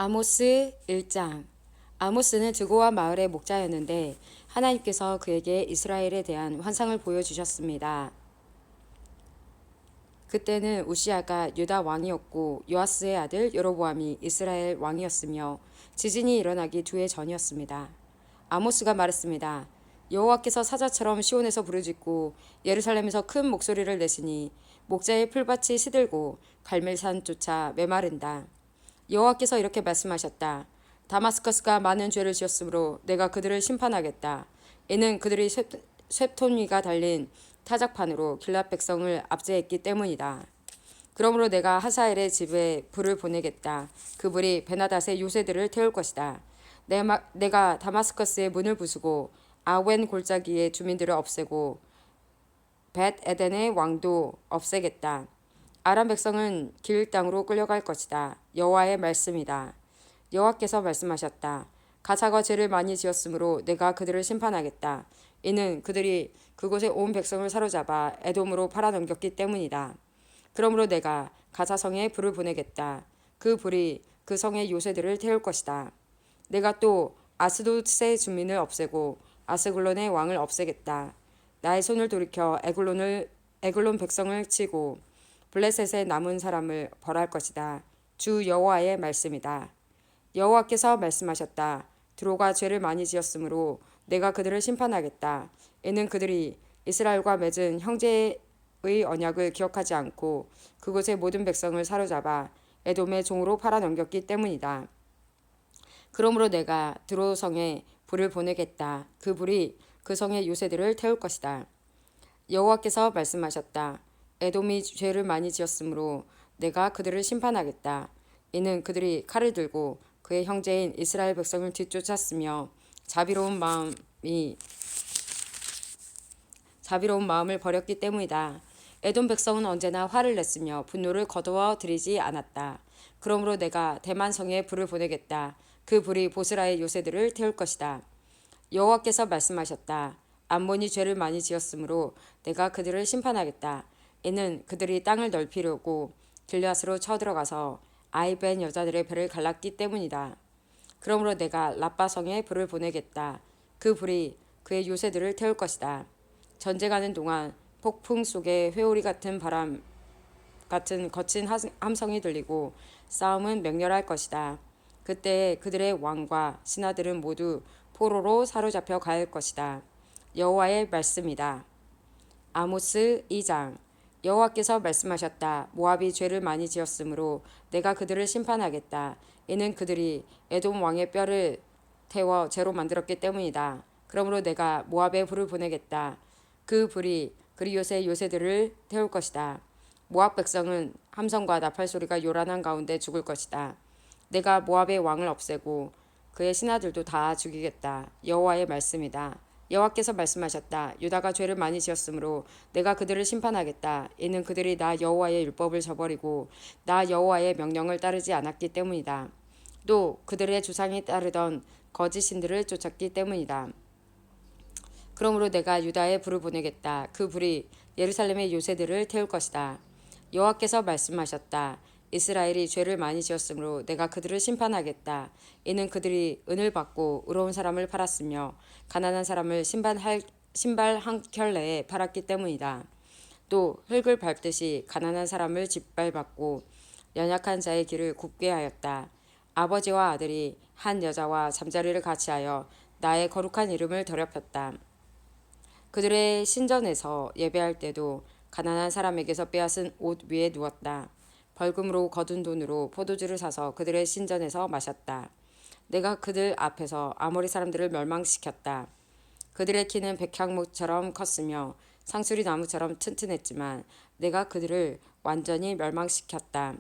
아모스 1장. 아모스는 드고와 마을의 목자였는데 하나님께서 그에게 이스라엘에 대한 환상을 보여주셨습니다. 그때는 우시아가 유다 왕이었고 요아스의 아들 여로보암이 이스라엘 왕이었으며 지진이 일어나기 2해 전이었습니다. 아모스가 말했습니다. 여호와께서 사자처럼 시온에서 부르짖고 예루살렘에서 큰 목소리를 내시니 목자의 풀밭이 시들고 갈멜산 쫓아 메마른다. 여호와께서 이렇게 말씀하셨다. 다마스커스가 많은 죄를 지었으므로 내가 그들을 심판하겠다. 이는 그들이 쇠톤위가 달린 타작판으로 길랏 백성을 압제했기 때문이다. 그러므로 내가 하사엘의 집에 불을 보내겠다. 그 불이 베나닷의 요새들을 태울 것이다. 내가 다마스커스의 문을 부수고 아웬 골짜기의 주민들을 없애고 벳 에덴의 왕도 없애겠다. 아람 백성은 길 땅으로 끌려갈 것이다. 여호와의 말씀이다. 여호와께서 말씀하셨다. 가사가 죄를 많이 지었으므로 내가 그들을 심판하겠다. 이는 그들이 그곳에 온 백성을 사로잡아 에돔으로 팔아넘겼기 때문이다. 그러므로 내가 가사성에 불을 보내겠다. 그 불이 그 성의 요새들을 태울 것이다. 내가 또 아스돗의 주민을 없애고 아스글론의 왕을 없애겠다. 나의 손을 돌이켜 에글론 백성을 치고 블레셋의 남은 사람을 벌할 것이다. 주 여호와의 말씀이다. 여호와께서 말씀하셨다. 드로가 죄를 많이 지었으므로 내가 그들을 심판하겠다. 이는 그들이 이스라엘과 맺은 형제의 언약을 기억하지 않고 그곳의 모든 백성을 사로잡아 에돔의 종으로 팔아넘겼기 때문이다. 그러므로 내가 드로 성에 불을 보내겠다. 그 불이 그 성의 요새들을 태울 것이다. 여호와께서 말씀하셨다. 에돔이 죄를 많이 지었으므로 내가 그들을 심판하겠다. 이는 그들이 칼을 들고 그의 형제인 이스라엘 백성을 뒤쫓았으며 자비로운 마음을 버렸기 때문이다. 에돔 백성은 언제나 화를 냈으며 분노를 거두어 들이지 않았다. 그러므로 내가 대만 성에 불을 보내겠다. 그 불이 보스라의 요새들을 태울 것이다. 여호와께서 말씀하셨다. 암몬이 죄를 많이 지었으므로 내가 그들을 심판하겠다. 이는 그들이 땅을 넓히려고 길앗으로 쳐들어가서 아이벤 여자들의 배를 갈랐기 때문이다. 그러므로 내가 라빠성에 불을 보내겠다. 그 불이 그의 요새들을 태울 것이다. 전쟁하는 동안 폭풍 속에 회오리 같은 바람 같은 거친 함성이 들리고 싸움은 맹렬할 것이다. 그때 그들의 왕과 신하들은 모두 포로로 사로잡혀 갈 것이다. 여호와의 말씀이다. 아모스 2장. 여호와께서 말씀하셨다. 모압이 죄를 많이 지었으므로 내가 그들을 심판하겠다. 이는 그들이 에돔 왕의 뼈를 태워 죄로 만들었기 때문이다. 그러므로 내가 모압에 불을 보내겠다. 그 불이 그리옷의 요새들을 태울 것이다. 모압 백성은 함성과 나팔 소리가 요란한 가운데 죽을 것이다. 내가 모압의 왕을 없애고 그의 신하들도 다 죽이겠다. 여호와의 말씀이다. 여호와께서 말씀하셨다. 유다가 죄를 많이 지었으므로 내가 그들을 심판하겠다. 이는 그들이 나 여호와의 율법을 저버리고 나 여호와의 명령을 따르지 않았기 때문이다. 또 그들의 주상이 따르던 거짓 신들을 쫓았기 때문이다. 그러므로 내가 유다에 불을 보내겠다. 그 불이 예루살렘의 요새들을 태울 것이다. 여호와께서 말씀하셨다. 이스라엘이 죄를 많이 지었으므로 내가 그들을 심판하겠다. 이는 그들이 은을 받고 의로운 사람을 팔았으며 가난한 사람을 신발 한 켤레에 팔았기 때문이다. 또 흙을 밟듯이 가난한 사람을 짓밟았고 연약한 자의 길을 굽게 하였다. 아버지와 아들이 한 여자와 잠자리를 같이 하여 나의 거룩한 이름을 더럽혔다. 그들의 신전에서 예배할 때도 가난한 사람에게서 빼앗은 옷 위에 누웠다. 벌금으로 거둔 돈으로 포도주를 사서 그들의 신전에서 마셨다. 내가 그들 앞에서 아모리 사람들을 멸망시켰다. 그들의 키는 백향목처럼 컸으며 상수리 나무처럼 튼튼했지만 내가 그들을 완전히 멸망시켰다.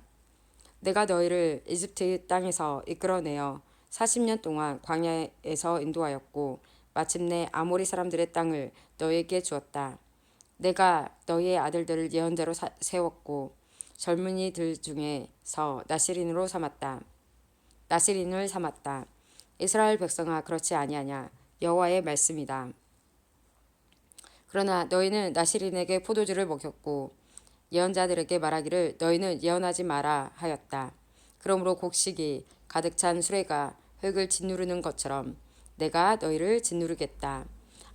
내가 너희를 이집트 땅에서 이끌어내어 40년 동안 광야에서 인도하였고 마침내 아모리 사람들의 땅을 너희에게 주었다. 내가 너희의 아들들을 예언대로 세웠고 젊은이들 중에서 나시린을 삼았다. 이스라엘 백성아 그렇지 아니하냐. 여호와의 말씀이다. 그러나 너희는 나시린에게 포도주를 먹였고 예언자들에게 말하기를 너희는 예언하지 마라 하였다. 그러므로 곡식이 가득 찬 수레가 흙을 짓누르는 것처럼 내가 너희를 짓누르겠다.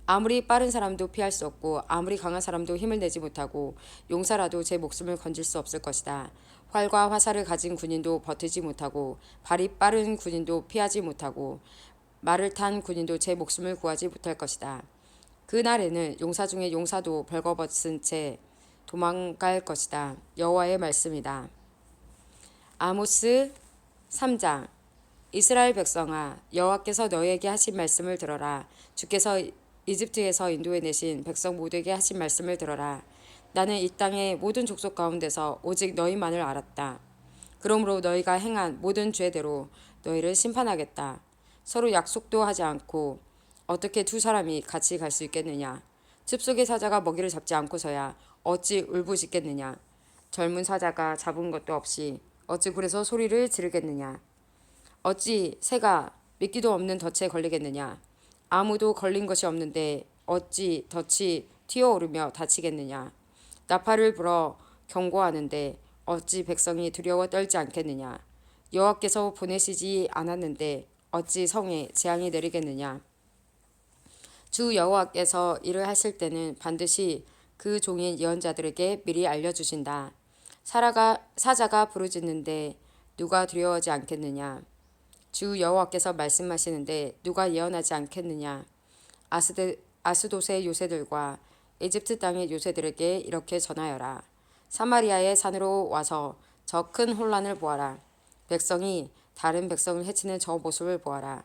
아무리 빠른 사람도 피할 수 없고 아무리 강한 사람도 힘을 내지 못하고 용사라도 제 목숨을 건질 수 없을 것이다. 활과 화살을 가진 군인도 버티지 못하고 발이 빠른 군인도 피하지 못하고 말을 탄 군인도 제 목숨을 구하지 못할 것이다. 그날에는 용사 중에 용사도 벌거벗은 채 도망갈 것이다. 여호와의 말씀이다. 아모스 3장. 이스라엘 백성아, 여호와께서 너희에게 하신 말씀을 들어라. 주께서 이집트에서 인도해 내신 백성 모두에게 하신 말씀을 들어라. 나는 이 땅의 모든 족속 가운데서 오직 너희만을 알았다. 그러므로 너희가 행한 모든 죄대로 너희를 심판하겠다. 서로 약속도 하지 않고 어떻게 두 사람이 같이 갈 수 있겠느냐? 집 속의 사자가 먹이를 잡지 않고서야 어찌 울부짖겠느냐? 젊은 사자가 잡은 것도 없이 어찌 굴에서 소리를 지르겠느냐? 어찌 새가 미끼도 없는 덫에 걸리겠느냐? 아무도 걸린 것이 없는데 어찌 덫이 튀어오르며 다치겠느냐? 나팔을 불어 경고하는데 어찌 백성이 두려워 떨지 않겠느냐? 여호와께서 보내시지 않았는데 어찌 성에 재앙이 내리겠느냐? 주 여호와께서 일을 하실 때는 반드시 그 종인 예언자들에게 미리 알려주신다. 사자가 부르짖는데 누가 두려워하지 않겠느냐? 주 여호와께서 말씀하시는데 누가 예언하지 않겠느냐? 아스돗의 요새들과 이집트 땅의 요새들에게 이렇게 전하여라. 사마리아의 산으로 와서 저 큰 혼란을 보아라. 백성이 다른 백성을 해치는 저 모습을 보아라.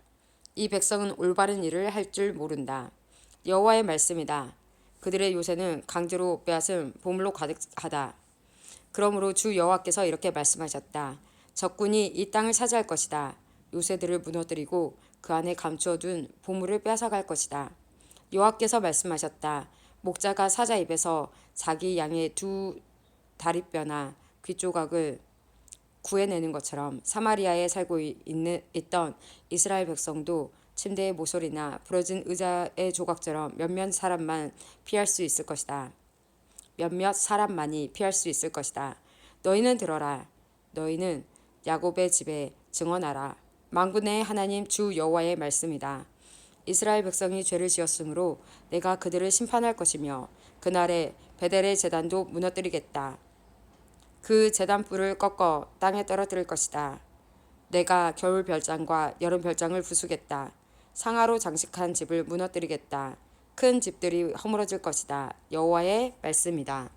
이 백성은 올바른 일을 할 줄 모른다. 여호와의 말씀이다. 그들의 요새는 강제로 빼앗은 보물로 가득하다. 그러므로 주 여호와께서 이렇게 말씀하셨다. 적군이 이 땅을 차지할 것이다. 요새들을 무너뜨리고 그 안에 감추어둔 보물을 빼앗아갈 것이다. 여호와께서 말씀하셨다. 목자가 사자 입에서 자기 양의 두 다리뼈나 귀조각을 구해내는 것처럼 사마리아에 살고 있던 이스라엘 백성도 침대의 모서리나 부러진 의자의 조각처럼 몇몇 사람만이 피할 수 있을 것이다. 너희는 들어라. 너희는 야곱의 집에 증언하라. 만군의 하나님 주 여호와의 말씀이다. 이스라엘 백성이 죄를 지었으므로 내가 그들을 심판할 것이며 그날에 베델의 제단도 무너뜨리겠다. 그 제단불을 꺾어 땅에 떨어뜨릴 것이다. 내가 겨울 별장과 여름 별장을 부수겠다. 상아로 장식한 집을 무너뜨리겠다. 큰 집들이 허물어질 것이다. 여호와의 말씀이다.